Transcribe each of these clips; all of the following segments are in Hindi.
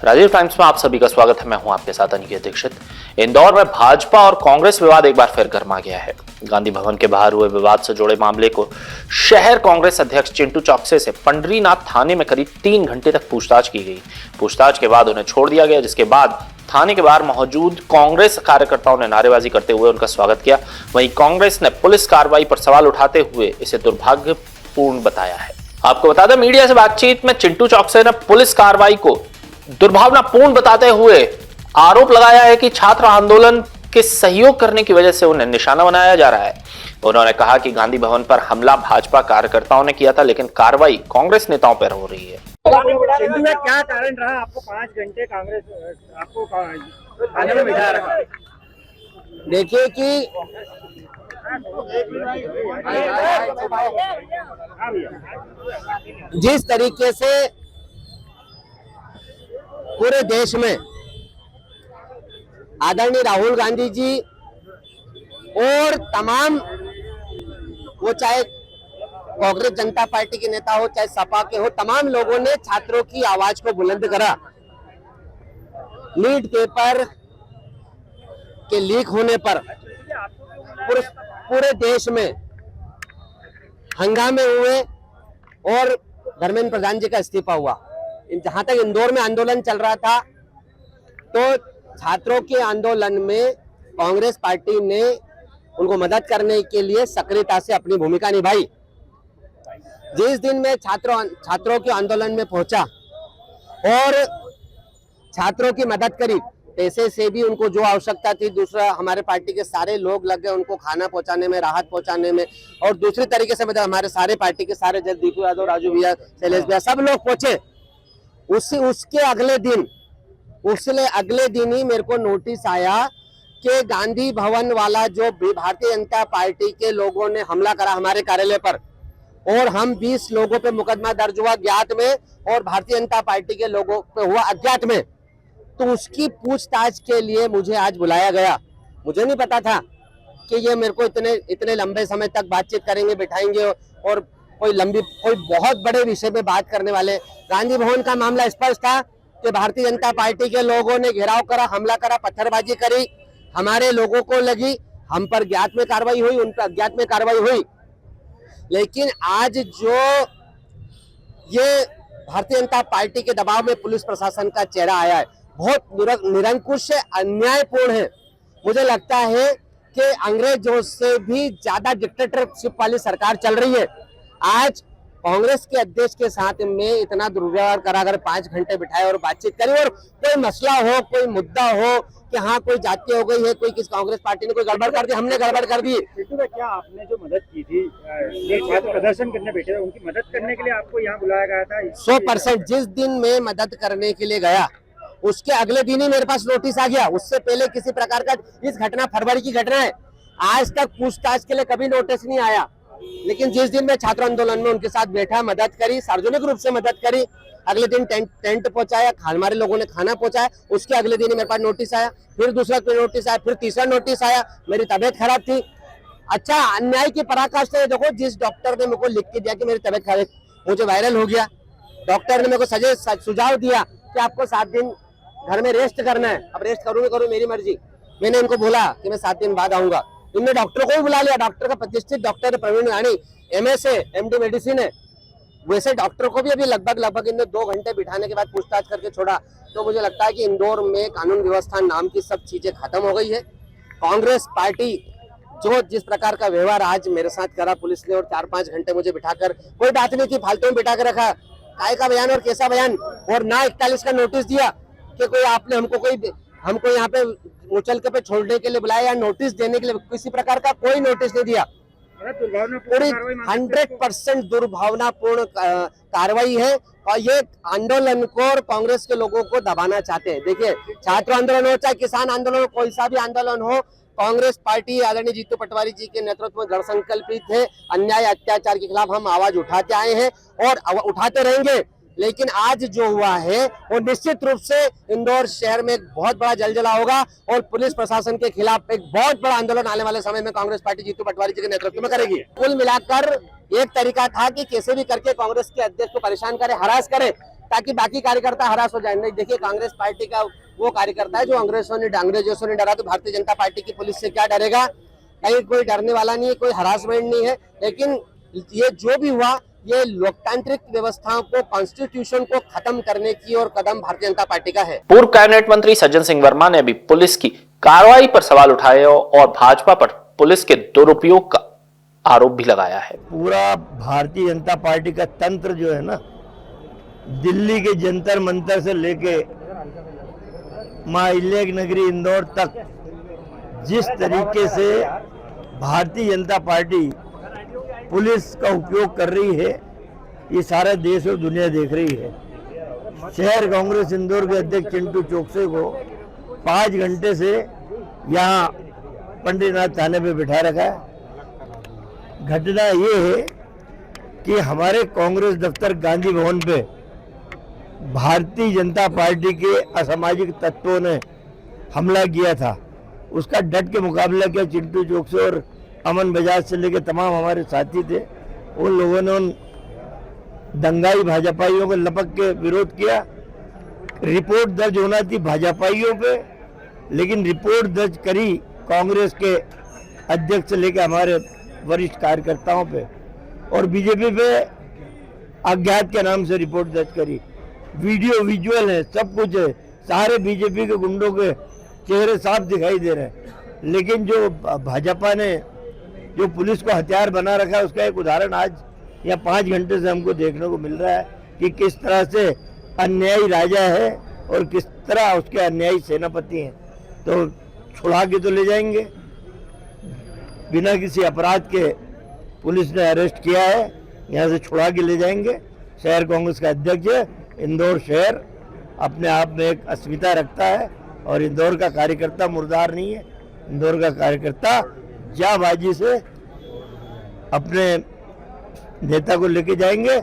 राजीव टाइम्स में आप सभी का स्वागत है। मैं हूं आपके साथ अनिकेत दीक्षित। इंदौर में भाजपा और कांग्रेस विवाद एक बार फिर गर्मा गया है। गांधी भवन के बाहर हुए विवाद से जुड़े मामले को शहर कांग्रेस अध्यक्ष चिंटू चौकसे से पंडरीनाथ थाने में करीब 3 घंटे तक पूछताछ की गई। पूछताछ के बाद उन्हें छोड़ दिया गया, जिसके बाद थाने के बाहर मौजूद कांग्रेस कार्यकर्ताओं ने नारेबाजी करते हुए उनका स्वागत किया। वहीं कांग्रेस ने पुलिस कार्रवाई पर सवाल उठाते हुए इसे दुर्भाग्यपूर्ण बताया है। आपको बता दें, मीडिया से बातचीत में चिंटू चौकसे ने पुलिस कार्रवाई को दुर्भावनापूर्ण बताते हुए आरोप लगाया है कि छात्र आंदोलन के सहयोग करने की वजह से उन्हें निशाना बनाया जा रहा है। उन्होंने कहा कि गांधी भवन पर हमला भाजपा कार्यकर्ताओं ने किया था, लेकिन कार्रवाई कांग्रेस नेताओं पर हो रही है। क्या कारण रहा आपको 5 घंटे कांग्रेस आपको थाने में बिठा रखा? देखिए कि जिस तरीके से पूरे देश में आदरणीय राहुल गांधी जी और तमाम, वो चाहे कांग्रेस जनता पार्टी के नेता हो चाहे सपा के हो, तमाम लोगों ने छात्रों की आवाज को बुलंद करा। नीट पेपर के लीक होने पर पूरे देश में हंगामे हुए और धर्मेंद्र प्रधान जी का इस्तीफा हुआ। जहां तक इंदौर में आंदोलन चल रहा था, तो छात्रों के आंदोलन में कांग्रेस पार्टी ने उनको मदद करने के लिए सक्रियता से अपनी भूमिका निभाई। जिस दिन मैं छात्रों के आंदोलन में पहुंचा और छात्रों की मदद करी, पैसे से भी उनको जो आवश्यकता थी, दूसरा हमारे पार्टी के सारे लोग लग गए उनको खाना पहुंचाने में, राहत पहुंचाने में, और दूसरी तरीके से मतलब हमारे सारे पार्टी के सारे जब दीपू यादव, राजू भैया, शैलेश भैया, सब लोग पहुंचे। उसके अगले दिन ही मेरे को नोटिस आया कि गांधी भवन वाला जो भारतीय जनता पार्टी के लोगों ने हमला करा हमारे कार्यालय पर, और हम 20 लोगों पे मुकदमा दर्ज हुआ ज्ञात में और भारतीय जनता पार्टी के लोगों पे हुआ अज्ञात में। तो उसकी पूछताछ के लिए मुझे आज बुलाया गया। मुझे नहीं पता था कि ये मेरे को इतने लंबे समय तक बातचीत करेंगे, बिठाएंगे और कोई बहुत बड़े विषय पे बात करने वाले। गांधी भवन का मामला स्पष्ट था कि भारतीय जनता पार्टी के लोगों ने घेराव करा, हमला करा, पत्थरबाजी करी, हमारे लोगों को लगी, हम पर ज्ञात में कार्रवाई हुई, उन पर अज्ञात में कार्रवाई हुई। लेकिन आज जो ये भारतीय जनता पार्टी के दबाव में पुलिस प्रशासन का चेहरा आया है, बहुत निरंकुश है, अन्यायपूर्ण है। मुझे लगता है कि अंग्रेजों से भी ज्यादा डिक्टेटरशिप वाली सरकार चल रही है। आज कांग्रेस के अध्यक्ष के साथ में इतना दुर्व्यवहार करा, अगर 5 घंटे बिठाए और बातचीत करी, और कोई मसला हो, कोई मुद्दा हो कि हाँ कोई जाति हो गई है, कोई किस कांग्रेस पार्टी ने कोई गड़बड़ कर दी, हमने गड़बड़ कर दी। क्या आपने जो मदद की थी, ये छात्र प्रदर्शन करने बैठे थे, उनकी मदद करने के लिए आपको यहाँ बुलाया गया था? 100%। जिस दिन मैं मदद करने के लिए गया, उसके अगले दिन ही मेरे पास नोटिस आ गया। उससे पहले किसी प्रकार का, इस घटना फरवरी की घटना है, आज तक पूछताछ के लिए कभी नोटिस नहीं आया। लेकिन जिस दिन मैं छात्र आंदोलन में उनके साथ बैठा, मदद करी, सार्वजनिक रूप से मदद करी, अगले दिन टेंट पहुंचाया, हमारे लोगों ने खाना पहुंचाया, उसके अगले दिन ही मेरे पास नोटिस आया, फिर दूसरा नोटिस आया, फिर तीसरा नोटिस आया। मेरी तबीयत खराब थी। अच्छा, अन्याय की पराकाष्ठा है। देखो, जिस डॉक्टर ने मेरे को लिख के दिया कि मेरी तबीयत खराब, मुझे वायरल हो गया, डॉक्टर ने मेरे को सुझाव दिया कि आपको 7 दिन घर में रेस्ट करना है। अब रेस्ट करूँ मेरी मर्जी। मैंने इनको बोला कि मैं 7 दिन बाद आऊंगा। इनने डॉक्टर को भी बुला लिया। डॉक्टर का प्रतिष्ठित डॉक्टर प्रवीण राणी, MS है, MD मेडिसिन है। वैसे डॉक्टर को भी अभी लगभग इनने 2 घंटे बिठाने के बाद पूछताछ करके छोड़ा। तो मुझे लगता है कि इंदौर में कानून व्यवस्था नाम की सब चीजें खत्म हो गई है। कांग्रेस पार्टी जो जिस प्रकार का व्यवहार आज मेरे साथ करा पुलिस ने, और 4-5 घंटे मुझे बिठाकर, कोई बात नहीं थी, फालतू में बिठा कर रखा, काय का बयान और कैसा बयान, और ना 41 का नोटिस दिया कि कोई आपने हमको यहाँ पे मुचलके पे छोड़ने के लिए बुलाया या नोटिस देने के लिए, किसी प्रकार का कोई नोटिस नहीं दिया। पूरी 100% दुर्भावनापूर्ण कार्रवाई है, और ये आंदोलन को और कांग्रेस के लोगों को दबाना चाहते हैं। देखिए, छात्र आंदोलन हो चाहे किसान आंदोलन हो, कोई सा भी आंदोलन हो, कांग्रेस पार्टी आदरणीय जीतू पटवारी जी के नेतृत्व में दृढ़ संकल्पित है। अन्याय अत्याचार के खिलाफ हम आवाज उठाते आए हैं और उठाते रहेंगे। लेकिन आज जो हुआ है वो निश्चित रूप से इंदौर शहर में एक बहुत बड़ा जलजला होगा और पुलिस प्रशासन के खिलाफ एक बहुत बड़ा आंदोलन आने वाले समय में कांग्रेस पार्टी जीतू पटवारी जी के नेतृत्व में करेगी। कुल मिलाकर एक तरीका था कि कैसे भी करके कांग्रेस के अध्यक्ष को परेशान करे, हरास करे, ताकि बाकी कार्यकर्ता हरास हो जाए। नहीं, देखिए कांग्रेस पार्टी का वो कार्यकर्ता है जो अंग्रेजों ने डरा, तो भारतीय जनता पार्टी की पुलिस से क्या डरेगा? कहीं कोई डरने वाला नहीं है, कोई हरासमेंट नहीं है। लेकिन ये जो भी हुआ, ये लोकतांत्रिक व्यवस्थाओं को, कॉन्स्टिट्यूशन को खत्म करने की और कदम भारतीय जनता पार्टी का है। पूर्व कैबिनेट मंत्री सज्जन सिंह वर्मा ने भी पुलिस की कार्रवाई पर सवाल उठाए और भाजपा पर पुलिस के दुरुपयोग का आरोप भी लगाया है। पूरा भारतीय जनता पार्टी का तंत्र जो है ना, दिल्ली के जंतर मंतर से लेके माहिलेक नगरी इंदौर तक, जिस तरीके से भारतीय जनता पार्टी पुलिस का उपयोग कर रही है, ये सारा देश और दुनिया देख रही है। शहर कांग्रेस इंदौर के अध्यक्ष चिंटू चोकसे को 5 घंटे से यहाँ पंडितनाथ थाने पे बिठा रखा है। घटना ये है कि हमारे कांग्रेस दफ्तर गांधी भवन पे भारतीय जनता पार्टी के असामाजिक तत्वों ने हमला किया था। उसका डट के मुकाबला किया चिंटू चोकसे और अमन बजाज से लेकर तमाम हमारे साथी थे। उन लोगों ने उन दंगाई भाजपाइयों को लपक के विरोध किया। रिपोर्ट दर्ज होना थी भाजपाइयों पे, लेकिन रिपोर्ट दर्ज करी कांग्रेस के अध्यक्ष से लेकर हमारे वरिष्ठ कार्यकर्ताओं पे, और बीजेपी पे अज्ञात के नाम से रिपोर्ट दर्ज करी। वीडियो विजुअल है, सब कुछ है, सारे बीजेपी के गुंडों के चेहरे साफ दिखाई दे रहे हैं। लेकिन जो भाजपा ने जो पुलिस को हथियार बना रखा है, उसका एक उदाहरण आज या 5 घंटे से हमको देखने को मिल रहा है कि किस तरह से अन्यायी राजा है और किस तरह उसके अन्यायी सेनापति हैं। तो छुड़ा के तो ले जाएंगे, बिना किसी अपराध के पुलिस ने अरेस्ट किया है, यहाँ से छुड़ा के ले जाएंगे। शहर कांग्रेस का अध्यक्ष है। इंदौर शहर अपने आप में एक अस्मिता रखता है और इंदौर का कार्यकर्ता मुर्दार नहीं है। इंदौर का कार्यकर्ता जाबाजी से अपने नेता को लेके जाएंगे,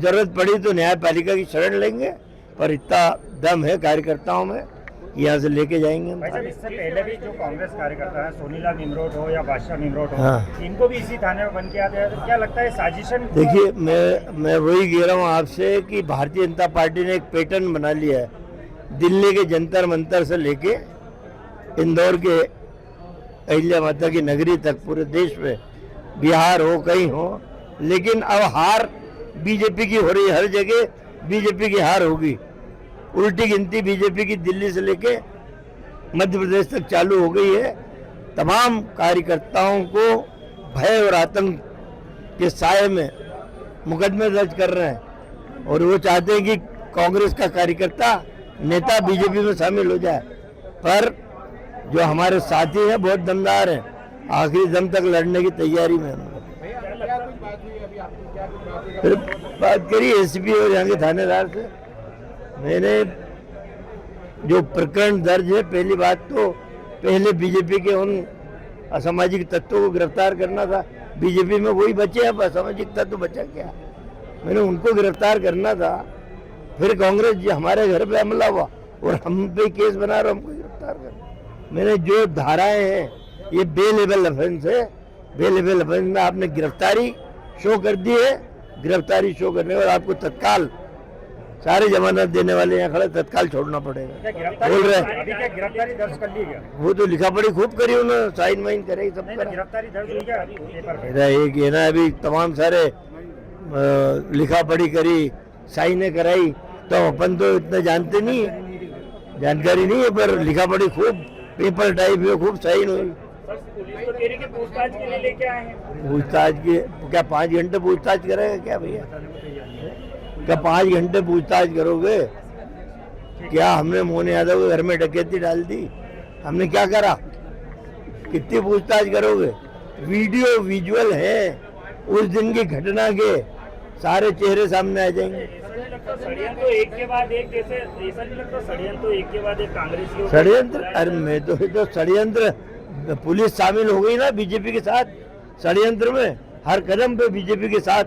जरूरत पड़ी तो न्यायपालिका की शरण लेंगे, पर इतना दम है कार्यकर्ताओं में, यहाँ से लेके जाएंगे। भाई साहब, इससे पहले भी जो कांग्रेस कार्यकर्ता है, सोनीलाल निमरोड हो या बादशाह निमरोड हो, हाँ। इनको भी इसी थाने में बंद किया गया। तो क्या लगता है साजिशन? देखिए, मैं वही कह रहा हूँ आपसे कि भारतीय जनता पार्टी ने एक पैटर्न बना लिया है। दिल्ली के जंतर मंतर से लेके इंदौर के अहिल्या माता की नगरी तक, पूरे देश में, बिहार हो कहीं हो, लेकिन अब हार बीजेपी की हो रही है। हर जगह बीजेपी की हार होगी। उल्टी गिनती बीजेपी की दिल्ली से लेके मध्य प्रदेश तक चालू हो गई है। तमाम कार्यकर्ताओं को भय और आतंक के साए में मुकदमे दर्ज कर रहे हैं और वो चाहते हैं कि कांग्रेस का कार्यकर्ता, नेता बीजेपी में शामिल हो जाए। पर जो हमारे साथी हैं बहुत दमदार हैं, आखिरी दम तक लड़ने की तैयारी में हैं। फिर बात करी एसपी और यहाँ के थानेदार से। मैंने जो प्रकरण दर्ज है, पहली बात तो पहले बीजेपी के उन असामाजिक तत्वों को गिरफ्तार करना था। बीजेपी में वही बचे, अब असामाजिक तत्व बचा क्या? मैंने उनको गिरफ्तार करना था। फिर कांग्रेस जी हमारे घर पे हमला हुआ और हम पे केस बना रहे, हमको गिरफ्तार कर। मैंने जो धाराएं हैं, ये बेलेबल ऑफेंस है। बेलेबल ऑफेंस में आपने गिरफ्तारी शो कर दी है। गिरफ्तारी शो करने और आपको तत्काल सारे जमानत देने वाले यहाँ खड़े, तत्काल छोड़ना पड़ेगा। बोल रहे हैं अभी क्या गिरफ्तारी दर्ज कर ली क्या? वो तो लिखा पढ़ी खूब करी उन्होंने, साइन वाइन करे, सब नहीं, करा। गिरफ्तारी दर्ज हुई क्या पेपर पे? मेरा एक ये ना, अभी तमाम सारे लिखा पढ़ी करी, साइनें कराई, तो अपन तो इतना जानते नहीं है, जानकारी नहीं है, पर लिखा पढ़ी खूब, पेपर टाइप में खूब साइन हुई। पुलिस तो कह रही कि पूछताछ के लिए लेके आए हैं। पूछताछ के क्या 5 घंटे पूछताछ करेगा क्या भैया? क्या 5 घंटे पूछताछ करोगे? क्या हमने मोहन यादव के घर में डकैती डाल दी? हमने क्या करा? कितनी पूछताछ करोगे? वीडियो विजुअल है उस दिन की घटना के, सारे चेहरे सामने आ जाएंगे। षड्यंत्र एक के बाद एक, जैसे ऐसा नहीं लगता षड्यंत्र एक के बाद एक कांग्रेस षड्यंत्र? अरे मैं तो षड्यंत्र, पुलिस शामिल हो गई ना बीजेपी के साथ षड्यंत्र में। हर कदम पे बीजेपी के साथ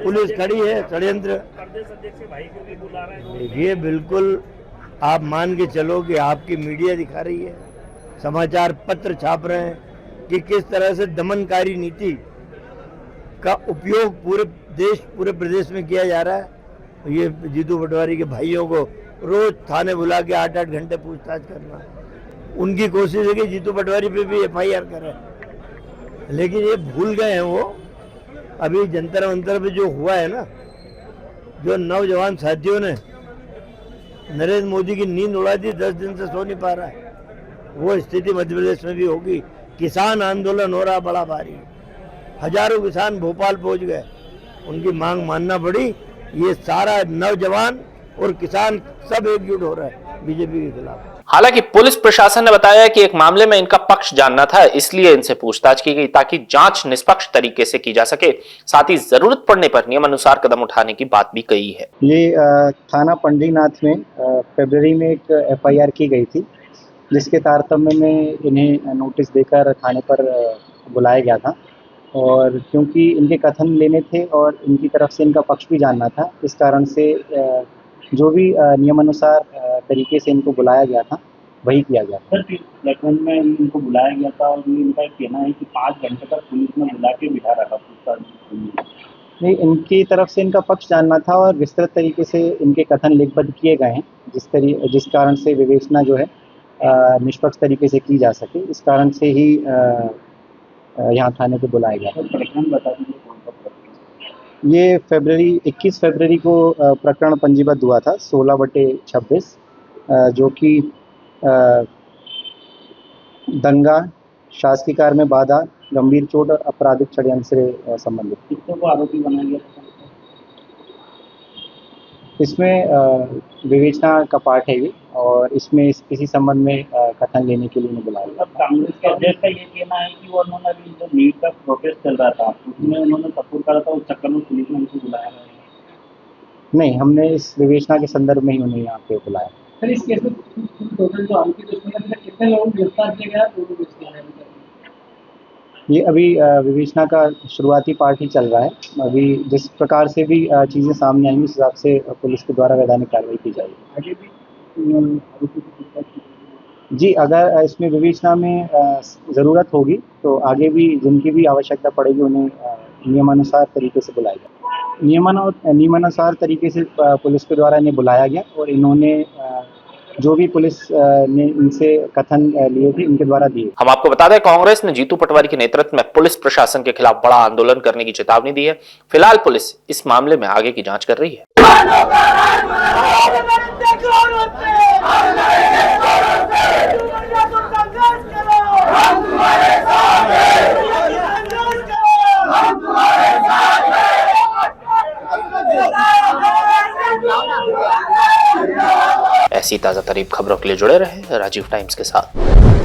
पुलिस खड़ी है। षड्यंत्र देखिए, बिल्कुल आप मान के चलो कि आपकी मीडिया दिखा रही है, समाचार पत्र छाप रहे हैं कि किस तरह से दमनकारी नीति का उपयोग पूरे देश, पूरे प्रदेश में किया जा रहा है। ये जीतू पटवारी के भाइयों को रोज थाने बुला के 8-8 घंटे पूछताछ करना। उनकी कोशिश है कि जीतू पटवारी पे भी FIR करें, लेकिन ये भूल गए हैं वो। अभी जंतर मंतर पे जो हुआ है ना, जो नौजवान साथियों ने नरेंद्र मोदी की नींद उड़ा दी, 10 दिन से सो नहीं पा रहा है, वो स्थिति मध्य प्रदेश में भी होगी। किसान आंदोलन हो रहा बड़ा भारी, हजारों किसान भोपाल पहुंच गए, उनकी मांग मानना पड़ी। ये सारा नौजवान और किसान सब एकजुट हो रहा है बीजेपी के खिलाफ। हालांकि पुलिस प्रशासन ने बताया कि एक मामले में इनका पक्ष जानना था, इसलिए इनसे पूछताछ की गई ताकि जांच निष्पक्ष तरीके से की जा सके। साथ ही जरूरत पड़ने पर नियमानुसार कदम उठाने की बात भी कही है। ये थाना पंडरीनाथ में फरवरी में एक FIR की गई थी, जिसके तारतम्य में इन्हें नोटिस देकर थाने पर बुलाया गया था। और क्योंकि इनके कथन लेने थे और इनकी तरफ से इनका पक्ष भी जानना था, इस कारण से जो भी नियमानुसार तरीके से इनको बुलाया गया था वही किया गया। सर, लखनऊ में इनको बुलाया गया था और इनका कहना है कि 5 घंटे तक पुलिस ने बुला के बिठा रखा पूछताछ। नहीं, इनकी तरफ से इनका पक्ष जानना था और विस्तृत तरीके से इनके कथन लिखबद्ध किए गए हैं, जिस कारण से विवेचना जो है निष्पक्ष तरीके से की जा सके, इस कारण से ही यहाँ थाने पे बुलाया गया। प्रकरण बता दीजिए कौन सा प्रकरण? ये 21 फरवरी को प्रकरण पंजीबद्ध हुआ था 16/26, जो कि दंगा, शासकीय कार्य में बाधा, गंभीर चोट और आपराधिक षड्यंत्र से संबंधित। किसको को आरोपी बनाया गया था? इसमें विवेचना का पार्ट है ये, और इसमें इसी संबंध में कथन लेने के लिए उन्हें बुलाया गया। कांग्रेस के अध्यक्ष का ये कहना है कि वो उन्होंने अभी जो नीट का प्रोटेस्ट चल रहा था उसमें उन्होंने सपोर्ट करा था, उस चक्कर में पुलिस ने उनको बुलाया है। नहीं, हमने इस विवेचना के संदर्भ में ही उन्हें यहाँ पे बुलाया। सर, इस केस में टोटल जो आरोपी थे उसमें कितने लोगों को गिरफ्तार किया गया? ये अभी विवेचना का शुरुआती पार्ट ही चल रहा है। अभी जिस प्रकार से भी चीज़ें सामने आएंगी, उस हिसाब से पुलिस के द्वारा वैधानिक कार्रवाई की जाएगी। आगे भी जी, अगर इसमें विवेचना में ज़रूरत होगी तो आगे भी जिनकी भी आवश्यकता पड़ेगी उन्हें नियमानुसार तरीके से बुलाया गया। नियमानुसार तरीके से पुलिस के द्वारा इन्हें बुलाया गया और इन्होंने जो भी पुलिस ने इनसे कथन लिए थे इनके द्वारा दिए। हम आपको बता दें, कांग्रेस ने जीतू पटवारी के नेतृत्व में पुलिस प्रशासन के खिलाफ बड़ा आंदोलन करने की चेतावनी दी है। फिलहाल पुलिस इस मामले में आगे की जांच कर रही है। ऐसी ताजा तरीन खबरों के लिए जुड़े रहे राजीव टाइम्स के साथ।